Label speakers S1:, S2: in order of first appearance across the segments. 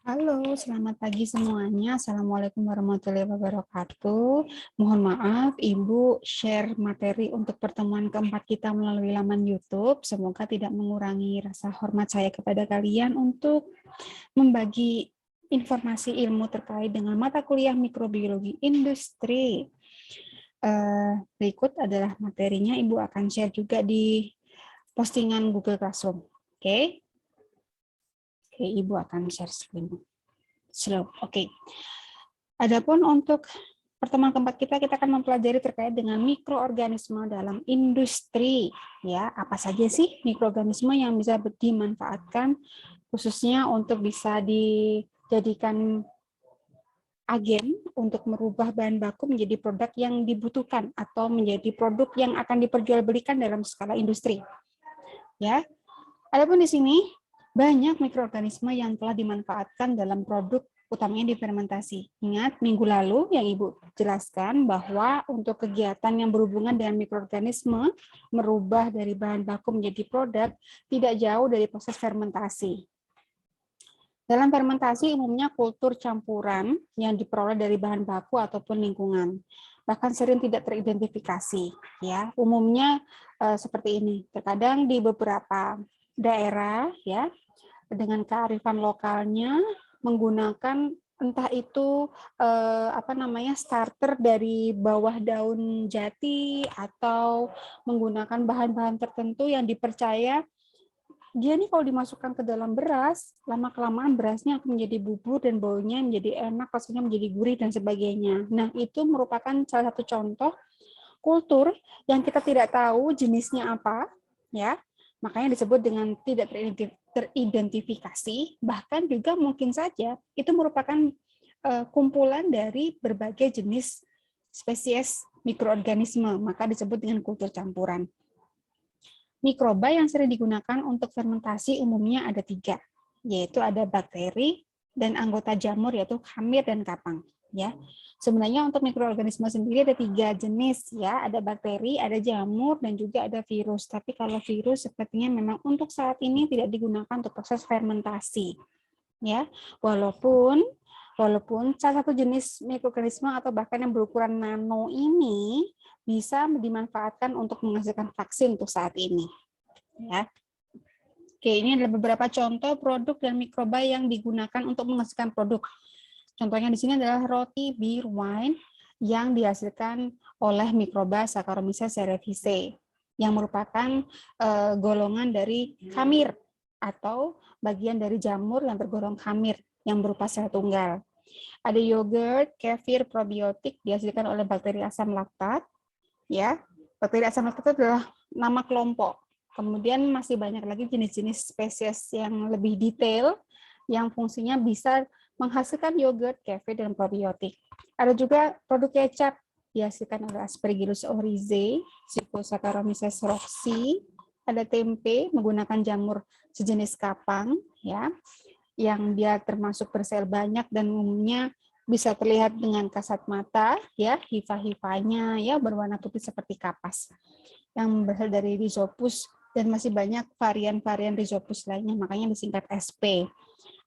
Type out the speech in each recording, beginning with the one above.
S1: Halo, selamat pagi semuanya. Assalamualaikum warahmatullahi wabarakatuh. Mohon maaf, Ibu share materi untuk pertemuan keempat kita melalui laman YouTube. Semoga tidak mengurangi rasa hormat saya kepada kalian untuk membagi informasi ilmu terkait dengan mata kuliah mikrobiologi industri. Berikut adalah materinya, Ibu akan share juga di postingan Google Classroom. Oke? Oke, Ibu akan share screen. Oke. Adapun untuk pertemuan keempat kita akan mempelajari terkait dengan mikroorganisme dalam industri. Ya, apa saja sih mikroorganisme yang bisa dimanfaatkan khususnya untuk bisa dijadikan agen untuk merubah bahan baku menjadi produk yang dibutuhkan atau menjadi produk yang akan diperjualbelikan dalam skala industri. Ya. Adapun di sini banyak mikroorganisme yang telah dimanfaatkan dalam produk utamanya di fermentasi. Ingat minggu lalu yang Ibu jelaskan bahwa untuk kegiatan yang berhubungan dengan mikroorganisme merubah dari bahan baku menjadi produk tidak jauh dari proses fermentasi. Dalam fermentasi umumnya kultur campuran yang diperoleh dari bahan baku ataupun lingkungan. Bahkan sering tidak teridentifikasi, ya. Umumnya seperti ini. Terkadang di beberapa daerah ya dengan kearifan lokalnya menggunakan entah itu starter dari bawah daun jati atau menggunakan bahan-bahan tertentu yang dipercaya dia nih kalau dimasukkan ke dalam beras, lama-kelamaan berasnya akan menjadi bubur dan baunya menjadi enak, rasanya menjadi gurih dan sebagainya. Nah, itu merupakan salah satu contoh kultur yang kita tidak tahu jenisnya apa, ya. Makanya disebut dengan tidak teridentifikasi, bahkan juga mungkin saja itu merupakan kumpulan dari berbagai jenis spesies mikroorganisme, maka disebut dengan kultur campuran. Mikroba yang sering digunakan untuk fermentasi umumnya ada 3, yaitu ada bakteri dan anggota jamur yaitu khamir dan kapang. Ya, sebenarnya untuk mikroorganisme sendiri ada 3 jenis ya, ada bakteri, ada jamur dan juga ada virus. Tapi kalau virus sepertinya memang untuk saat ini tidak digunakan untuk proses fermentasi. Ya, walaupun salah satu jenis mikroorganisme atau bahkan yang berukuran nano ini bisa dimanfaatkan untuk menghasilkan vaksin untuk saat ini. Ya. Oke, ini adalah beberapa contoh produk dan mikroba yang digunakan untuk menghasilkan produk. Contohnya di sini adalah roti beer wine yang dihasilkan oleh mikroba Saccharomyces cerevisiae yang merupakan golongan dari khamir atau bagian dari jamur yang tergolong khamir yang berupa sel tunggal. Ada yogurt, kefir, probiotik dihasilkan oleh bakteri asam laktat. Ya, bakteri asam laktat itu adalah nama kelompok. Kemudian masih banyak lagi jenis-jenis spesies yang lebih detail yang fungsinya bisa menghasilkan yogurt, kefir, dan probiotik. Ada juga produk kecap dihasilkan oleh Aspergillus oryzae, Saccharomyces roxy. Ada tempe menggunakan jamur sejenis kapang, ya, yang dia termasuk bersel banyak dan umumnya bisa terlihat dengan kasat mata, ya, hifa-hifanya ya berwarna putih seperti kapas yang berasal dari Rhizopus dan masih banyak varian-varian Rhizopus lainnya, makanya disingkat SP.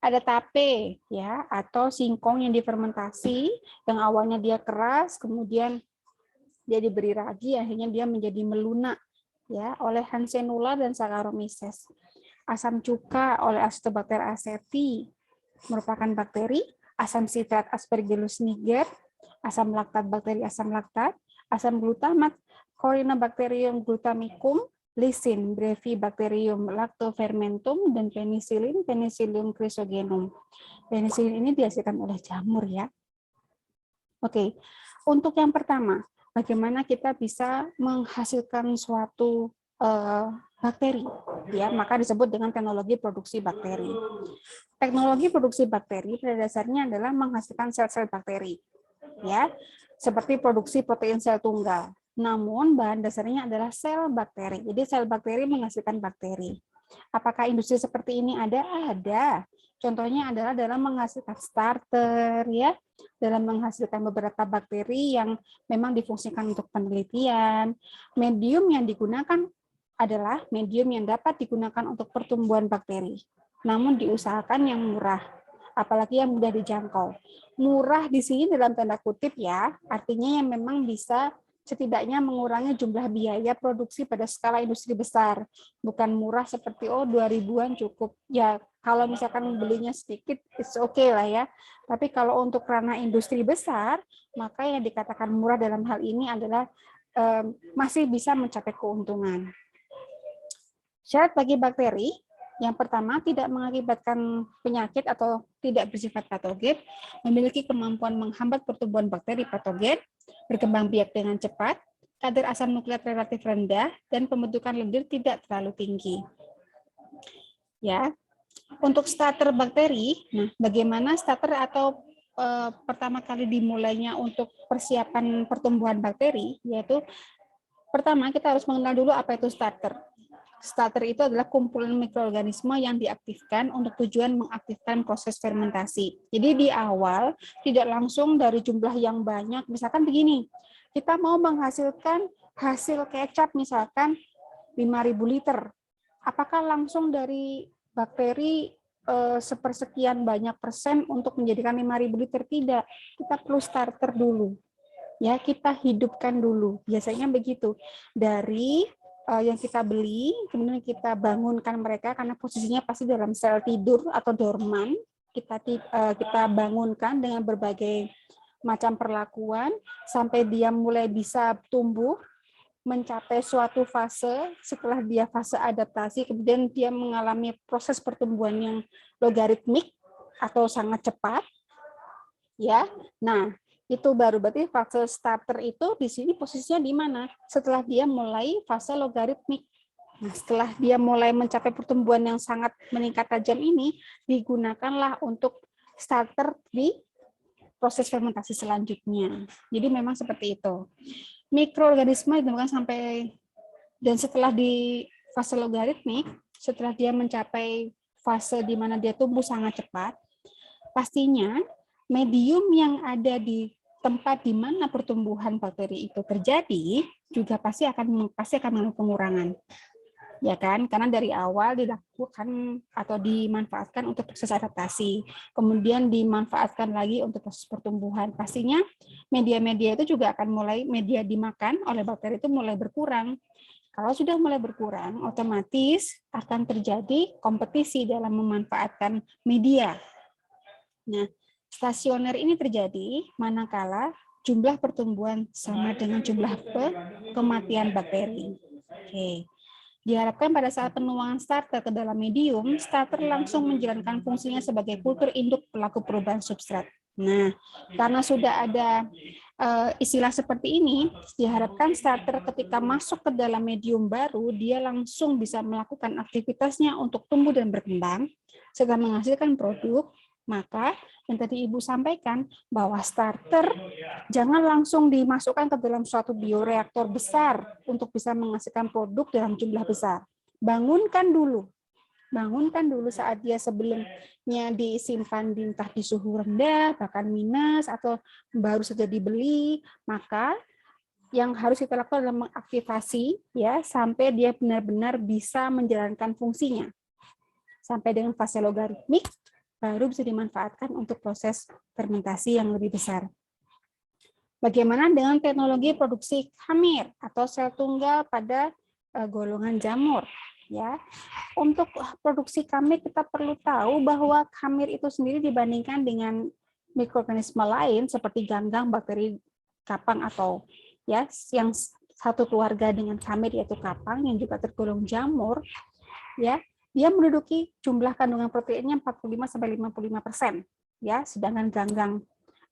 S1: Ada tape ya atau singkong yang difermentasi yang awalnya dia keras, kemudian dia diberi ragi, akhirnya dia menjadi melunak ya oleh Hansenula dan Saccharomyces. Asam cuka oleh Acetobacter aceti merupakan bakteri, asam sitrat Aspergillus niger, asam laktat bakteri asam laktat, asam glutamat Corynebacterium glutamicum, lisin Brevibacterium lactofermentum, dan penisilin Penicillium chrysogenum. Penisilin ini dihasilkan oleh jamur ya. Oke, untuk yang pertama, bagaimana kita bisa menghasilkan suatu bakteri, ya, maka disebut dengan teknologi produksi bakteri. Teknologi produksi bakteri pada dasarnya adalah menghasilkan sel-sel bakteri, ya, seperti produksi protein sel tunggal. Namun bahan dasarnya adalah sel bakteri. Jadi sel bakteri menghasilkan bakteri. Apakah industri seperti ini ada? Ada. Contohnya adalah dalam menghasilkan starter, ya, dalam menghasilkan beberapa bakteri yang memang difungsikan untuk penelitian. Medium yang digunakan adalah medium yang dapat digunakan untuk pertumbuhan bakteri, namun diusahakan yang murah. apalagi yang mudah dijangkau. Murah di sini dalam tanda kutip ya, artinya yang memang bisa setidaknya mengurangi jumlah biaya produksi pada skala industri besar. Bukan murah seperti 2.000-an cukup. Ya, kalau misalkan belinya sedikit, it's okay lah ya. Tapi kalau untuk ranah industri besar, maka yang dikatakan murah dalam hal ini adalah masih bisa mencapai keuntungan. Syarat bagi bakteri, yang pertama tidak mengakibatkan penyakit atau tidak bersifat patogen, memiliki kemampuan menghambat pertumbuhan bakteri patogen, berkembang biak dengan cepat, kadar asam nukleat relatif rendah, dan pembentukan lendir tidak terlalu tinggi. Ya, untuk starter bakteri, nah bagaimana starter atau pertama kali dimulainya untuk persiapan pertumbuhan bakteri, yaitu pertama kita harus mengenal dulu apa itu starter. Starter itu adalah kumpulan mikroorganisme yang diaktifkan untuk tujuan mengaktifkan proses fermentasi. Jadi di awal tidak langsung dari jumlah yang banyak, misalkan begini, kita mau menghasilkan hasil kecap misalkan 5.000 liter. Apakah langsung dari bakteri sepersekian banyak persen untuk menjadikan 5.000 liter? Tidak, kita perlu starter dulu. Ya, kita hidupkan dulu. Biasanya begitu. Dari yang kita beli, kemudian kita bangunkan mereka karena posisinya pasti dalam sel tidur atau dorman. Kita bangunkan dengan berbagai macam perlakuan sampai dia mulai bisa tumbuh, mencapai suatu fase. Setelah dia fase adaptasi, kemudian dia mengalami proses pertumbuhan yang logaritmik atau sangat cepat. Ya, nah itu baru berarti fase starter itu di sini posisinya di mana? Setelah dia mulai fase logaritmik. Nah, setelah dia mulai mencapai pertumbuhan yang sangat meningkat tajam ini, digunakanlah untuk starter di proses fermentasi selanjutnya. Jadi memang seperti itu. Mikroorganisme ditemukan sampai dan setelah di fase logaritmik, setelah dia mencapai fase di mana dia tumbuh sangat cepat, pastinya medium yang ada di tempat di mana pertumbuhan bakteri itu terjadi juga pasti akan mengalami pengurangan, ya kan? Karena dari awal dilakukan atau dimanfaatkan untuk proses adaptasi, kemudian dimanfaatkan lagi untuk proses pertumbuhan. Pastinya media-media itu juga akan mulai, media dimakan oleh bakteri itu mulai berkurang. Kalau sudah mulai berkurang, otomatis akan terjadi kompetisi dalam memanfaatkan media. Nah, stasioner ini terjadi manakala jumlah pertumbuhan sama dengan jumlah kematian bakteri. Oke. Diharapkan pada saat penuangan starter ke dalam medium, starter langsung menjalankan fungsinya sebagai kultur induk pelaku perubahan substrat. Nah, karena sudah ada istilah seperti ini, diharapkan starter ketika masuk ke dalam medium baru, dia langsung bisa melakukan aktivitasnya untuk tumbuh dan berkembang, serta menghasilkan produk. Maka yang tadi Ibu sampaikan bahwa starter jangan langsung dimasukkan ke dalam suatu bioreaktor besar untuk bisa menghasilkan produk dalam jumlah besar. Bangunkan dulu saat dia sebelumnya disimpan di entah di suhu rendah, bahkan minus, atau baru saja dibeli. Maka yang harus kita lakukan adalah mengaktifasi ya sampai dia benar-benar bisa menjalankan fungsinya. Sampai dengan fase logaritmik, baru bisa dimanfaatkan untuk proses fermentasi yang lebih besar. Bagaimana dengan teknologi produksi khamir atau sel tunggal pada golongan jamur? Ya, untuk produksi khamir kita perlu tahu bahwa khamir itu sendiri dibandingkan dengan mikroorganisme lain seperti ganggang, bakteri, kapang atau ya yang satu keluarga dengan khamir yaitu kapang yang juga tergolong jamur, ya. Dia menduduki jumlah kandungan proteinnya 45-55%, ya, sedangkan ganggang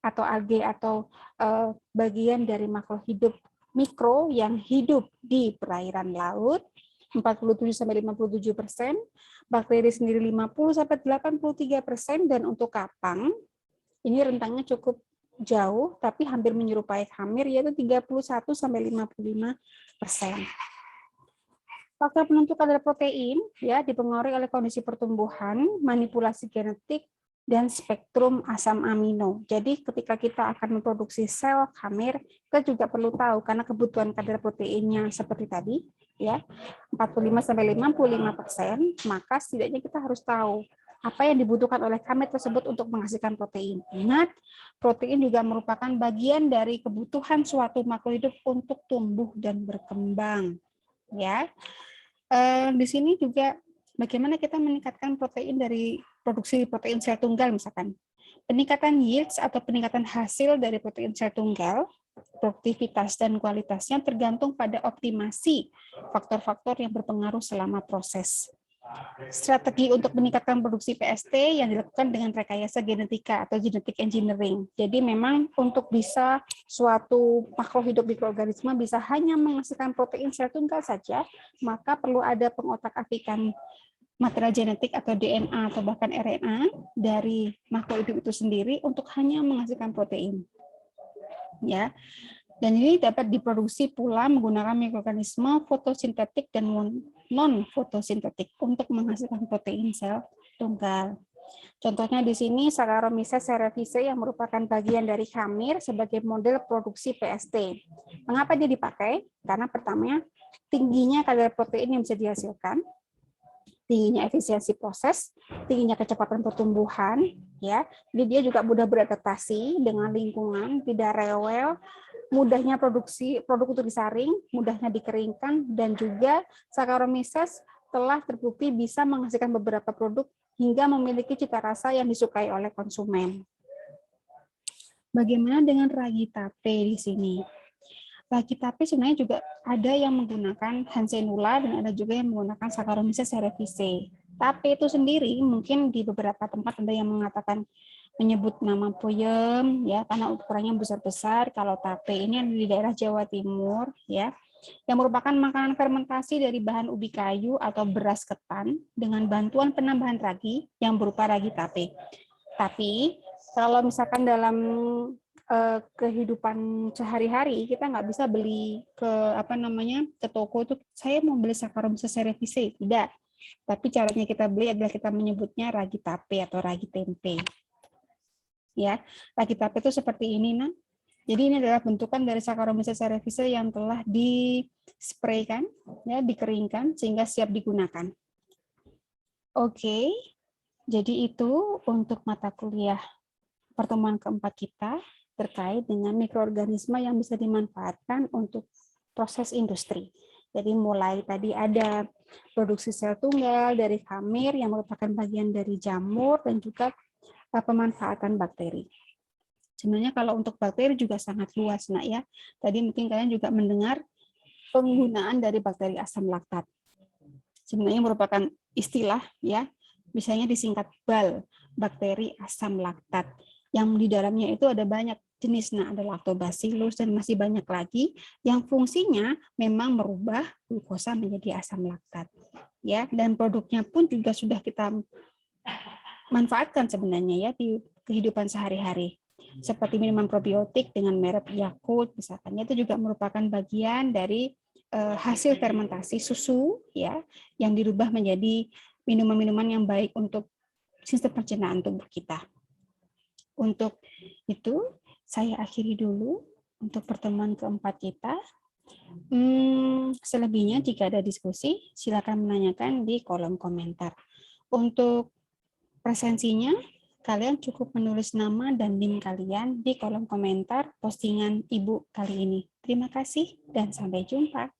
S1: atau alge atau bagian dari makhluk hidup mikro yang hidup di perairan laut 47-57%, bakteri sendiri 50-83%, dan untuk kapang ini rentangnya cukup jauh tapi hampir menyerupai khamir yaitu 31-55%. Faktor penentu kadar protein ya dipengaruhi oleh kondisi pertumbuhan, manipulasi genetik, dan spektrum asam amino. Jadi ketika kita akan memproduksi sel khamir, kita juga perlu tahu karena kebutuhan kadar proteinnya seperti tadi ya 45-55%, maka setidaknya kita harus tahu apa yang dibutuhkan oleh kamir tersebut untuk menghasilkan protein. Ingat, protein juga merupakan bagian dari kebutuhan suatu makhluk hidup untuk tumbuh dan berkembang. Ya, di sini juga bagaimana kita meningkatkan protein dari produksi protein sel tunggal misalkan. Peningkatan yields atau peningkatan hasil dari protein sel tunggal, produktivitas dan kualitasnya tergantung pada optimasi faktor-faktor yang berpengaruh selama proses. Strategi untuk meningkatkan produksi PST yang dilakukan dengan rekayasa genetika atau genetic engineering. Jadi memang untuk bisa suatu makhluk hidup mikroorganisme bisa hanya menghasilkan protein sel tunggal saja, maka perlu ada pengotak-afikan material genetik atau DNA atau bahkan RNA dari makhluk hidup itu sendiri untuk hanya menghasilkan protein. Ya. Dan ini dapat diproduksi pula menggunakan mikroorganisme fotosintetik dan non-fotosintetik untuk menghasilkan protein sel tunggal. Contohnya di sini Saccharomyces cerevisiae yang merupakan bagian dari khamir sebagai model produksi PST. Mengapa dia dipakai? Karena pertama, tingginya kadar protein yang bisa dihasilkan, tingginya efisiensi proses, tingginya kecepatan pertumbuhan, ya. Jadi dia juga mudah beradaptasi dengan lingkungan, tidak rewel, mudahnya produksi produk untuk disaring, mudahnya dikeringkan, dan juga Saccharomyces telah terbukti bisa menghasilkan beberapa produk hingga memiliki cita rasa yang disukai oleh konsumen. Bagaimana dengan ragi tape di sini? Ragi tape sebenarnya juga ada yang menggunakan Hansenula dan ada juga yang menggunakan Saccharomyces cerevisiae. Tape itu sendiri mungkin di beberapa tempat ada yang mengatakan menyebut nama puyem ya karena ukurannya besar-besar. Kalau tape ini di daerah Jawa Timur ya, yang merupakan makanan fermentasi dari bahan ubi kayu atau beras ketan dengan bantuan penambahan ragi yang berupa ragi tape. Tapi kalau misalkan dalam kehidupan sehari-hari kita nggak bisa beli ke toko itu saya mau beli Saccharomyces cerevisiae, tidak. Tapi caranya kita beli adalah kita menyebutnya ragi tape atau ragi tempe. Ya, ragi tape itu seperti ini, nah. Jadi ini adalah bentukan dari Saccharomyces cerevisiae yang telah dispraykan, ya, dikeringkan sehingga siap digunakan. Oke, jadi itu untuk mata kuliah pertemuan keempat kita terkait dengan mikroorganisme yang bisa dimanfaatkan untuk proses industri. Jadi mulai tadi ada produksi sel tunggal dari khamir yang merupakan bagian dari jamur dan juga pemanfaatan bakteri. Sebenarnya kalau untuk bakteri juga sangat luas, nak ya. Tadi mungkin kalian juga mendengar penggunaan dari bakteri asam laktat. Sebenarnya merupakan istilah ya, misalnya disingkat BAL, bakteri asam laktat. Yang di dalamnya itu ada banyak jenis, nah ada lactobacillus dan masih banyak lagi yang fungsinya memang merubah glukosa menjadi asam laktat. Ya, dan produknya pun juga sudah kita manfaatkan sebenarnya ya di kehidupan sehari-hari. Seperti minuman probiotik dengan merek Yakult misalkan, itu juga merupakan bagian dari hasil fermentasi susu ya yang dirubah menjadi minuman-minuman yang baik untuk sistem pencernaan tubuh kita. Untuk itu saya akhiri dulu untuk pertemuan keempat kita. Selebihnya jika ada diskusi silakan menanyakan di kolom komentar. Untuk presensinya, kalian cukup menulis nama dan NIM kalian di kolom komentar postingan Ibu kali ini. Terima kasih dan sampai jumpa.